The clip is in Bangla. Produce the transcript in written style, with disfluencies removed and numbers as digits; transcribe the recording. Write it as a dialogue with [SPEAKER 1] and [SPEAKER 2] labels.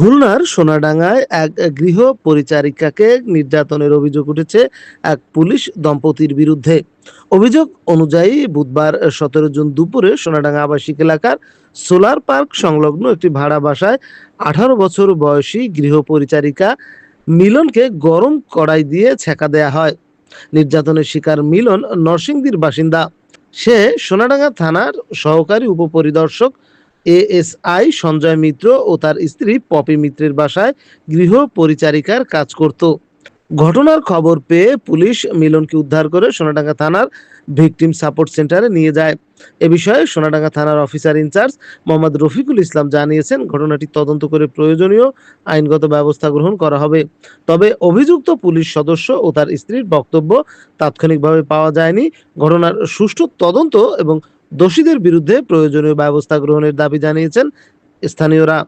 [SPEAKER 1] খুলনার সোনাডাঙ্গায় এক গৃহ পরিচারিকাকে নির্যাতনের অভিযোগ উঠেছে এক পুলিশ দম্পতির বিরুদ্ধে। অভিযোগ অনুযায়ী বুধবার 17 জুন দুপুরে সোনাডাঙ্গা আবাসিক এলাকার সোলার পার্ক সংলগ্ন একটি ভাড়া বাসায় 18 বছর বয়সী গৃহ পরিচারিকা মিলনকে গরম কড়াই দিয়ে ছেঁকা দেয়া হয়। নির্যাতনের শিকার মিলন নরসিংদীর বাসিন্দা। সে সোনাডাঙ্গা থানার সহকারী উপপরিদর্শক এএসআই সঞ্জয় মিত্র ও তার স্ত্রী পপি মিত্রের বাসায় গৃহ পরিচারিকার কাজ করত। ঘটনার খবর পেয়ে পুলিশ মিলনকে উদ্ধার করে সোনাডাঙ্গা থানার ভিকটিম সাপোর্ট সেন্টারে নিয়ে যায়। এ বিষয়ে সোনাডাঙ্গা থানার অফিসার ইনচার্জ মোহাম্মদ রফিকুল ইসলাম জানিয়েছেন, ঘটনাটি তদন্ত করে প্রয়োজনীয় আইনগত ব্যবস্থা গ্রহণ করা হবে। তবে অভিযুক্ত পুলিশ সদস্য ও তার স্ত্রীর বক্তব্য তাৎক্ষণিকভাবে পাওয়া যায়নি। ঘটনার সুষ্ঠু তদন্ত এবং দোষীদের বিরুদ্ধে প্রয়োজনীয় ব্যবস্থা গ্রহণের দাবি জানিয়েছেন স্থানীয়রা।